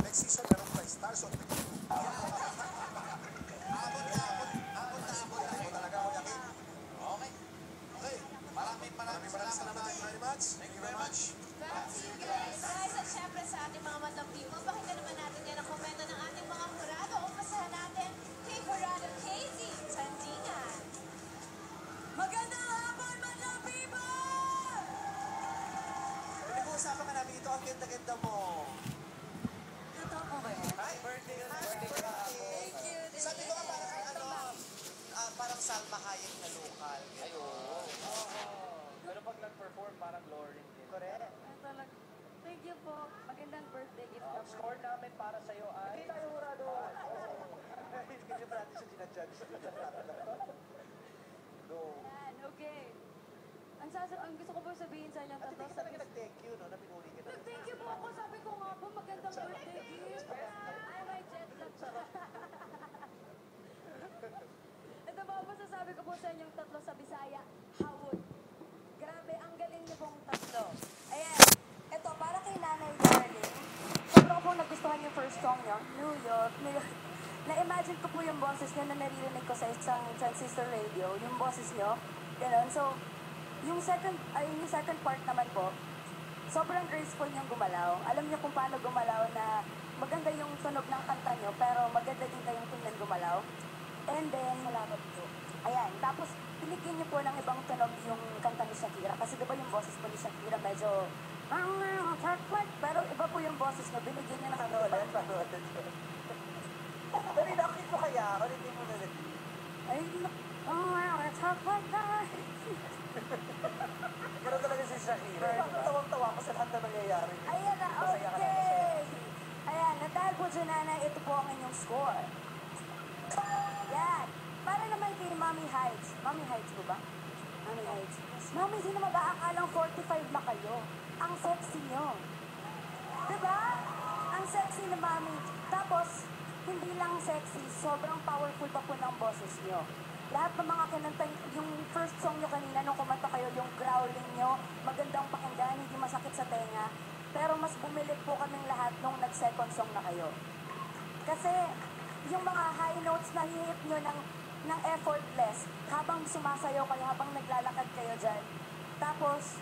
next season, meron pa Stars of the Abot talaga ako yakin. Okay. Okay. Maraming salamat. Very much. Thank you very much. Back to you guys. Guys, at syempre sa ating mga madlang people, pakita naman natin yan ang komento ng ating mga jurado. Umpisahan natin kay Jurado Casey Tandingan. Magandang hapon, madlang people! Pinag-uusapan ka namin ito, ang ganda-ganda mo. Totoo po ba yan? Hi, birthday ka. Thank you. Sabi ko nga parang Salma Hayek na local. Ay, oo. Pero pag nag-perform, parang glory din. Correct. Talaga. Thank you po. Magandang birthday gift Ang naman. score namin para sa'yo ay... Hindi tayo murado. Hindi ba natin siya ginajudge? Go. Yan, okay. Ang gusto ko po sabihin sa inyo, At hindi tatlo ka sa talaga nag-thank you, no? Na pinuli ka na. Thank you po ako. Sabi ko nga po, magandang birthday gift. Ay, may jet lag siya. Ito po, masasabi ko po sa inyong tatlo sa Bisaya, hawod. Grabe, ang galing niyo pong tatlo. Ayan, ito, para kay Nanay Darling. Sobrang po nagustuhan yung first song niyo, New York. Na-imagine ko po yung boses niyo na naririnig ko sa isang transistor radio, yung boses niyo. Ganun, so, yung second part naman po, sobrang graceful yung gumalaw. Alam niyo kung paano gumalaw na maganda yung tunog ng kanta niyo, pero maganda din kayong tingnan gumalaw. And then, salamat po. Ayan, tapos binigyan niyo po ng ibang tunog yung kanta ni Shakira. Kasi diba yung boses po ni Shakira medyo, pero iba po yung boses niya, binigyan niya ng Paano ulit? Dali, nakit mo kaya? Ulitin mo ulit. ay, talk like that. Ganun talaga si Shakira. Bakit tawang-tawa ko sa lahat na nangyayari? Ayan na, Masaya ka na, okay. Ayan, na dahil po dyan, Nanay, ito po ang inyong score. Yan. Para naman kay Mommy Heights. Mommy Heights po ba? Mommy Heights. Mommy, sino mag-aakalang 45 na kayo? Ang sexy nyo. Diba? Ang sexy na Mommy. Tapos, hindi lang sexy, sobrang powerful pa po ng boses nyo. Lahat ng mga kinanta, yung first song nyo kanina, nung kumanta kayo, yung growling nyo, magandang pakinggan, hindi masakit sa tenga. Pero mas bumilit po kaming lahat nung nag-second song na kayo. Kasi, yung mga high notes na hihit nyo ng effortless, habang sumasayaw kayo, habang naglalakad kayo dyan. Tapos,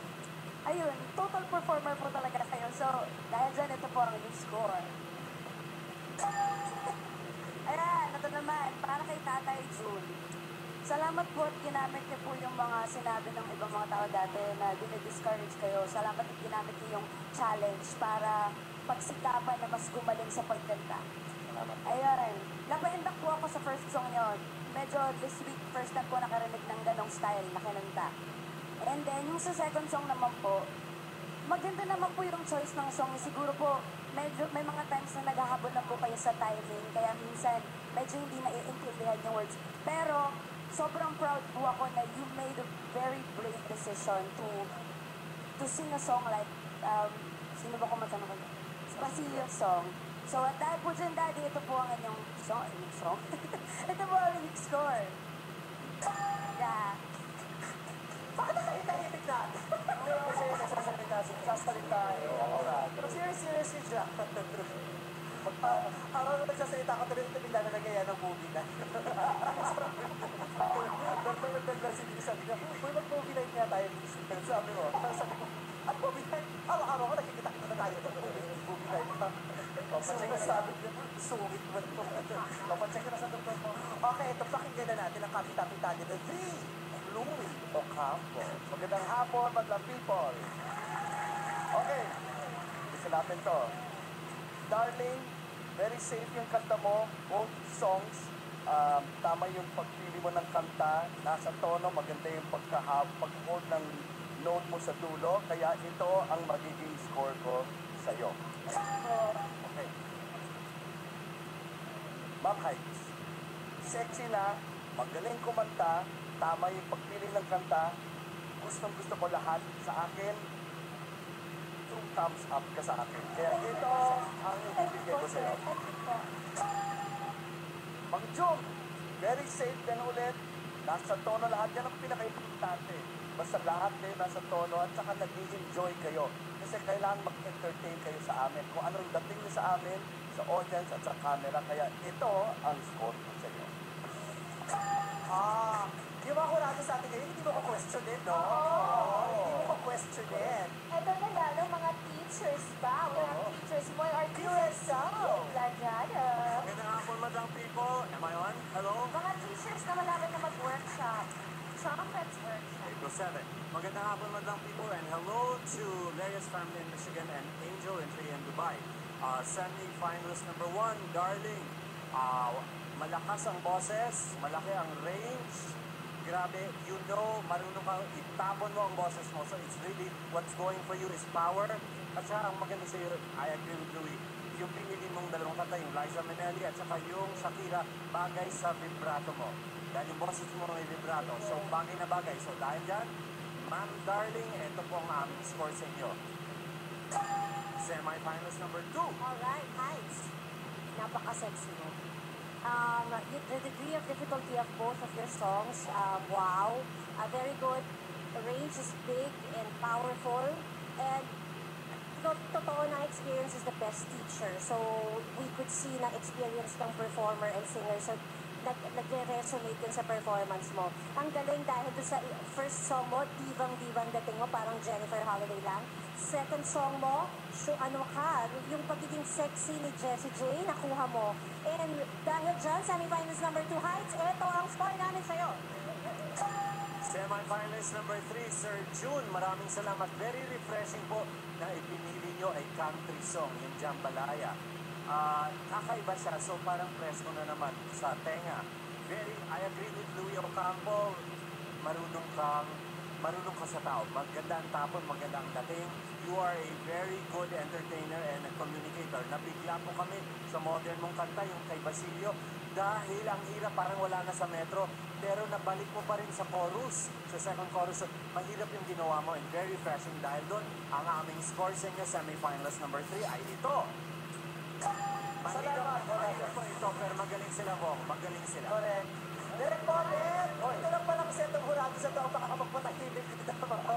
ayun, total performer po talaga kayo. So, dahil dyan, ito po ang inyong score. Ayan, ito naman, para kay Tatay June. Salamat po at ginamit niyo po yung mga sinabi ng ibang mga tao dati na dinidiscourage kayo. Salamat at ginamit niyo yung challenge para pagsikapan na mas gumaling sa pagkanta. Salamat. Ayun, napaindak po ako sa first song niyo. Medyo this week, first time po nakarinig ng ganong style na kinanta. And then, yung sa second song naman po, maganda naman po yung choice ng song. Siguro po, medyo may mga times na naghahabol na po kayo sa timing. Kaya minsan, medyo hindi na-i-intindihan yung words. Pero, sobrang proud po ako na you made a very brave decision to sing a song like, sino ba kumanta na kayo? Basilio song. So, at dahil po dyan, Daddy, ito po ang inyong song. Ito po ang inyong score. Yeah. Bakit nakahintahimik natin? Kasi nagsasalita, sasalita. Pero seriously siya. Araw na nagsasalita ako, tuloy ito bigla na nagaya ng movie na. Nagdagdag si Dee, sabi niya, uy, mag-movie night nga tayo. Sabi ko, at movie night, araw-araw ko nakikita-kita na tayo. Movie night. Papacheck na sabi niya, sungit mo ito. Papacheck na sa doktor mo. Okay, ito pakinggan na natin ang kapita-pita niya. Louie Ocampo. Magandang hapon, madlang people. Okay, isa natin to. Darling, very safe yung kanta mo, both songs. Tama yung pagpili mo ng kanta, nasa tono, maganda yung pag-hold ng note mo sa dulo, kaya ito ang magiging score ko sa'yo. Okay. Ma'am Heights, sexy na, magaling kumanta, tama yung pagpili ng kanta, gustong-gusto ko lahat sa akin, 2 thumbs up ka sa akin. Kaya ito ang ibibigay ko sa'yo. Mang Jung, very safe din ulit. Nasa tono lahat. Yan ang pinaka-importante. Basta lahat kayo nasa tono at saka nag-enjoy kayo. Kasi kailangan mag-entertain kayo sa amin. Kung anong dating nyo sa amin, sa audience at sa camera. Kaya ito ang score ko sa inyo. Yung mga kurado sa atin ngayon, hindi mo pa-questionin, no? Hindi mo pa-questionin. Ito na lalo, mga teachers ba? Mga teachers mo are QSO! Lagada. Magandang hapon, madlang people. Am I on? Hello? Mga teachers na malapit na mag-workshop. Trumpets workshop. April 7. Magandang hapon, madlang people, and hello to Laria's family in Michigan and Angel in Tree in Dubai. Semi-finalist number 1, Darling. Malakas ang boses, malaki ang range. Grabe, you know, marunong kang itapon mo ang boses mo. So it's really, what's going for you is power. At saka ang maganda sa iyo, I agree with Louie, yung pinili mong dalawang kanta, yung Liza Minnelli at saka yung Shakira, bagay sa vibrato mo. Dahil yung boses mo may vibrato. So bagay na bagay. So dahil dyan, Ma'am Darling, ito po ang aming score sa inyo. Semi-finalist number 2. Alright, Heights. Napaka-sexy mo. The degree of difficulty of both of your songs, wow. Very good. The range is big and powerful. And totoo na experience is the best teacher. So we could see na experience ng performer and singer. So nagre-resonate yun sa performance mo. Ang galing dahil doon sa first song mo, divang-divang dating mo, parang Jennifer Holiday lang. Second song mo, yung pagiging sexy ni Jessie J, nakuha mo. And dahil dyan, semi-finals number 2 Heights, ito ang score namin sa'yo. Semi-finalist number 3, Sir June. Maraming salamat. Very refreshing po na ipinili nyo ay country song, yung Jambalaya. Kakaiba siya, so parang presko na naman sa tenga. I agree with Louie Ocampo. Marunong ka sa tao. Maganda ang tapon, maganda ang dating. You are a very good entertainer and a communicator. Nabigla po kami sa modern mong kanta, yung kay Basilio. Dahil ang hirap, parang wala na sa metro. Pero nabalik mo pa rin sa chorus, sa second chorus. So, mahirap yung ginawa mo and very refreshing. Dahil doon, ang aming score sa inyo, semi-finalist number 3 ay ito. Mahirap po ito, pero magaling sila po. Magaling sila. Correct. Direk Bonet! Ito lang palang setong hurado sa taong baka magpatahimik kita mga.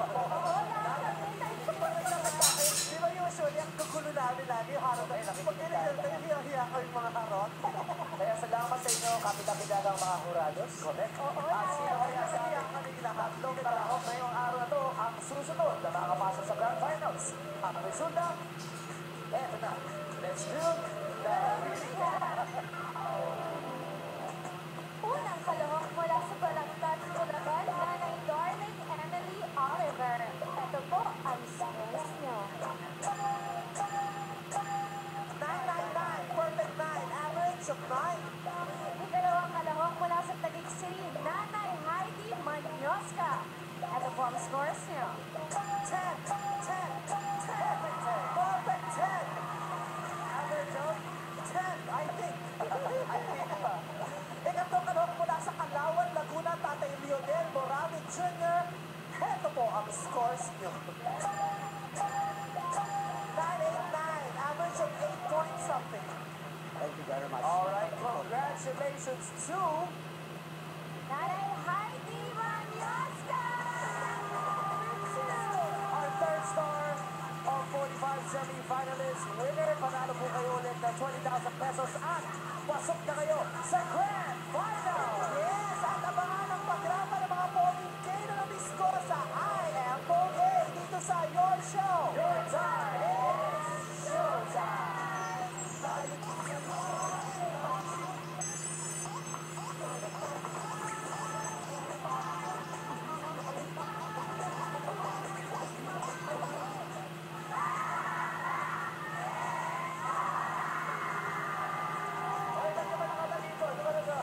Di ba usually, ang kagulo namin lagi, yung harap na pag ginigil tayo, hiya-hiya ko yung mga harot. Kaya salamat sa inyo, kapita-kitagang mga hurados. Correct. At sino kaya sa hiya kami tatlong tarahok ngayong araw na to, ang susunod na makapasok sa Grand Finals. Ang resulta, eto na. Let's do the Unang kalahok mula sa Balagtas, Bulacan, Nanay Darling Emily Oliver. Ito po ang scores nyo. 999, perfect 9, average of 9. Ikalawang kalahok mula sa Taguig City, Nanay Heidi Manyoska. Ito po ang scores nyo. 10, 10, 10, perfect 10. Average of 10, I think. Ikatong kalahok mula sa Kalawan, Laguna, Tatay Leonel Morales Jr. Ito po ang scores nyo. 989, average of 8 point something. Thank you very much. Alright, congratulations to Nanay Heidi Manyoska! our third star of 45 semi-finalists winner. Panalo po kayo ulit ng 20,000 pesos at pasok na kayo sa Grand Final! Yes! At abangan ang pagrama ng mga Poging K na namisko sa I Am Pogi dito sa Your Show! Your time is showtime! Ay, lang naman nakataliko. Diba na ba?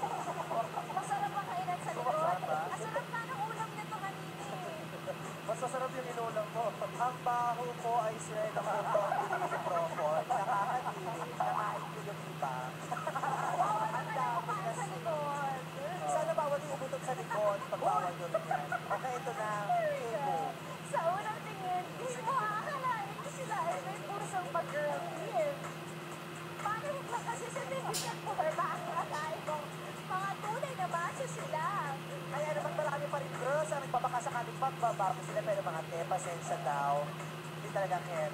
Masarap ang kainan sa likod. Masarap ba? Ang sarap na ng ulam nito kanina eh. Mas masarap yung inulam mo. Ang baho ko ay sweat ang utong pinili propon. Nakakakilig. Nakain ko yung iba. Ang dami Kumain sa kasi. likod. Sana bawal yung umutot sa likod pag bawal nyo rin yan. Okay, ito na. Ego. Sa unang tingin, di mo akalain na sila ay may pusong pag-girl team. Paano ba kasi sa division 4, akalain mo mga tunay na macho sila. Kaya naman marami pa rin girls ang nagbabaka sa kanil pagbabako sila pero mga te, pasensya daw. Hindi talaga, Ken.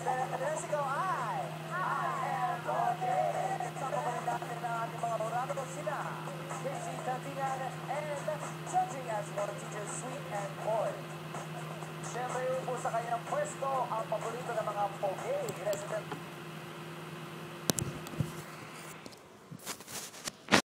Pero sigaw ay, I am okay. Sama pa rin natin ang ating mga orado sila. Casey Tantingan and judging as well, Teacher Sweet and Boy. Siyempre, upo sa kanyang pwesto ang paborito ng mga Poge resident